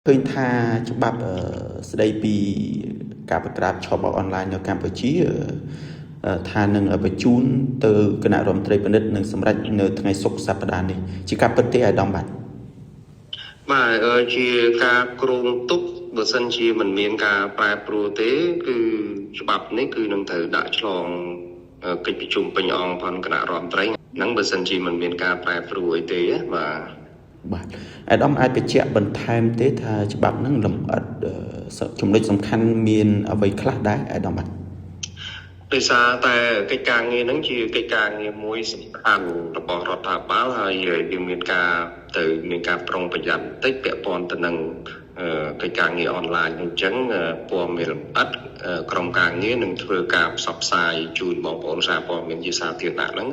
ឃើញថាច្បាប់ស្ដីពីការប្រក្រាបឆបអនឡាញនៅកម្ពុជាថានឹងបញ្ជូនទៅគណៈរដ្ឋមន្ត្រីពិនិត្យនិងសម្រេចនៅថ្ងៃសុក្រសប្តាហ៍នេះជាការពិតទេអាដាមបាទជាការគ្រោងទុកបើសិនជាមិនមានការប្រែប្រួលទេគឺច្បាប់នេះគឺនឹងត្រូវដាក់ឆ្លងកិច្ចប្រជុំពេញអង្គផងគណៈរដ្ឋមន្ត្រីហ្នឹងបើសិនជាមិនមានការប្រែប្រួលអីទេបាទអាដាមអាចបញ្ជាក់បន្ថែមទេថាច្បាប់ហ្នឹងលម្អិតចំណុចសំខាន់មានអ្វីខ្លះដែរអាដាមបាទដោយសារតែកិច្ចការងារហ្នឹងជាកិច្ចការងារមួយសំខាន់របស់រដ្ឋាភិបាលហើយយើងមានការប្រុងប្រយ័ត្នបន្តិចពាក់ព័ន្ធទៅនឹងកិច្ចការងារអនឡាញអញ្ចឹងព័ត៌មានលម្អិតក្រុមការងារនឹងធ្វើការផ្សព្វផ្សាយជូនបងប្អូនសារព័ត៌មានជាសាធារណៈហ្នឹង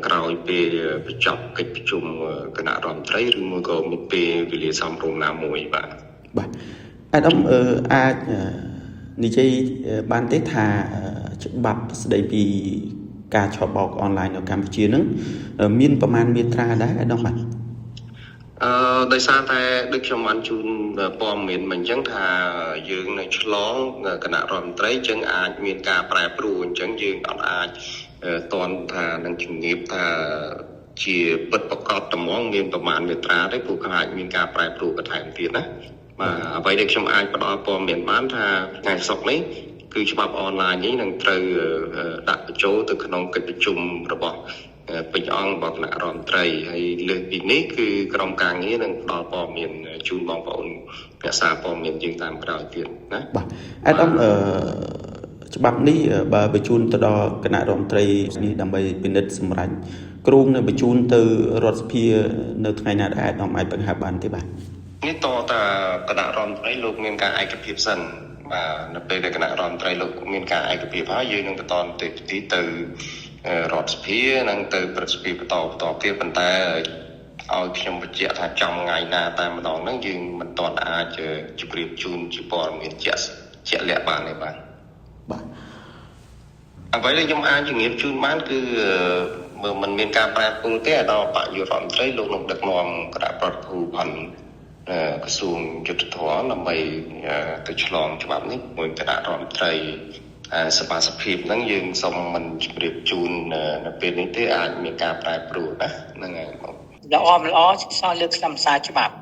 ក្រោយពេលបញ្ចប់កិច្ចប្រជុំគណៈរដ្ឋមន្ត្រីឬមួយក៏មានពេលវេលាសមរម្យណាមួយបាទអាដាមអាចនិយាយបានទេថាច្បាប់ស្ដីពីការឆបោកអនឡាញនៅកម្ពុជានឹងមានប្រមាណមាត្រាដែរអាដាមបាទដោយសារតែដូចខ្ញុំបានជូនព័ត៌មានមកអញ្ចឹងថាយើងនៅឆ្លងគណៈរដ្ឋមន្ត្រីអញ្ចឹងអាចមានការប្រែប្រួលអញ្ចឹងយើងអត់អាចតន់ថានឹងជំរាបថាជាពិតប្រកបត្មងមានប្រមាណមាត្រាទេព្រោះអាចមានការប្រែប្រួលបន្ថែមទៀតណាអ្វីដែលខ្ញុំអាចផ្ដល់ព័ត៌មានបានថាថ្ងៃសុក្រនេះគឺច្បាប់អនឡាញនេះនឹងត្រូវដាក់បញ្ចូលទៅក្នុងកិច្ចប្រជុំរបស់ពេញអង្គរបស់គណៈរដ្ឋមន្ត្រីហើយលើសពីនេះគឺក្រុមការងារនឹងផ្ដល់ព័ត៌មានជូនបងប្អូនអ្នកសារព័ត៌មានយើងតាមក្រោយទៀតណាបាទអាដាមច្បាប់នេះបើបញ្ជូនទៅដល់គណៈរដ្ឋមន្ត្រីនេះដើម្បីពិនិត្យសម្រេចគ្រោងនឹងបញ្ជូនទៅរដ្ឋសភានៅថ្ងៃណាដែរអាដាមអាចបង្ហាញបានទេបាទនេះតតាគណៈរដ្ឋមន្ត្រីលោកមានការឯកភាពសិនបាទនៅពេលដែលគណៈរដ្ឋមន្ត្រីលោកមានការឯកភាពហើយយើងនឹងបន្តទៅរដ្ឋសភានិងទៅព្រឹទ្ធសភាបន្តទៀតប៉ុន្តែឲ្យខ្ញុំបញ្ជាក់ថាចំថ្ងៃណាតែម្ដងហ្នឹងយើងមិនទាន់អាចជម្រាបជូនជាព័ត៌មានជាក់លាក់បានទេបាទអ្វីដែលខ្ញុំអាចជម្រាបជូនបានគឺមើលមិនមានការប្រែប្រួលទេដល់បរិយុរដ្ឋមន្ត្រីលោកនឹងដឹកនាំគណៈប្រតិភូផងក្រសួងយុទ្ធភ័ណ្ឌដើម្បីទៅឆ្លងច្បាប់នេះមួយគណៈរដ្ឋមន្ត្រីសមាជិកភាពហ្នឹងយើងសូមមិនជម្រាបជូននៅពេលនេះទេអាចមានការប្រែប្រួលណាហ្នឹងហើយបងល្អសោះលើកខ្លឹមសារច្បាប់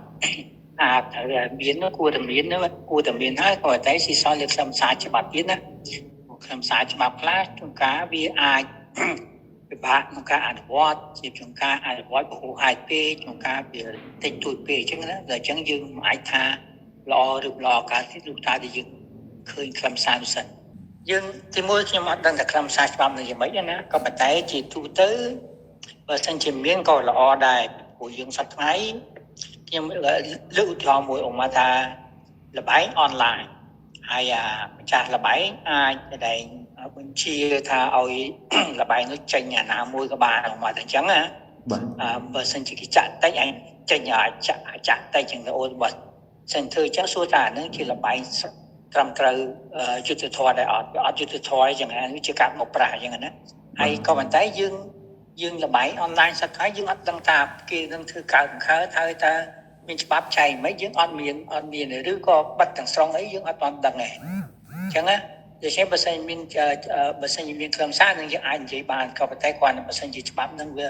មានគួរតែមានហើយក៏តែស៊ីសោះលើកខ្លឹមសារច្បាប់ទៀតណាខ្លឹមសារច្បាប់ខ្លះជួនកាលវាអាចពិបាកក្នុងការអនុវត្តជាជួនកាលអនុវត្តពហុហេតុពេកជួនកាលវាតិចតួចពេកអញ្ចឹងណាដល់អញ្ចឹងយើងមិនអាចថាល្អឬល្អកើតទេលោកតាដែលយើងឃើញខ្លឹមសារនោះសិនយើងទីមួយខ្ញុំអត់ដឹងថាខ្លឹមសារច្បាប់នឹងយ៉ាងម៉េចណាក៏ប៉ុន្តែជាទូទៅបើសិនជាមានក៏ល្អដែរព្រោះយើងសប្តាហ៍ថ្ងៃខ្ញុំលើកឧទាហរណ៍មួយអង្គថាលបែងអនឡាញហើយម្ចាស់លបែងអាចតែបញ្ជាថាឲ្យលបែងនោះចេញអាណាមួយក៏បានមកតែអញ្ចឹងណាបើសិនជាគេចាក់តិចឯងចេញចាក់តិចចឹងទៅអូនបើសិនធ្វើចឹងសួរថានឹងជាលបែងត្រឹមត្រូវយុទ្ធធម៌ដែរអត់យុទ្ធធម៌អញ្ចឹងនេះជាការមកប្រាស់អញ្ចឹងណាហើយក៏ប៉ុន្តែយើងលបែងអនឡាញសក្តិយើងអត់ដឹងថាគេនឹងធ្វើកើតហើយតើមានច្បាប់ចែងមិនយើងអត់មានឬក៏បាត់ទាំងស្រុងអីយើងអត់បានដឹងទេអញ្ចឹងណាដូច្នេះបើសិនមានខ្លឹមសារនឹងយើងអាចនិយាយបានក៏ប៉ុន្តែគាត់បើសិនជាច្បាប់នឹងវា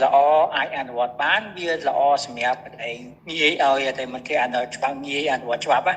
ល្អអាចអនុវត្តបានវាល្អសម្រាប់តែងាយឲ្យតែមិនគេអនុវត្តច្បាប់ងាយអនុវត្តច្បាប់ណា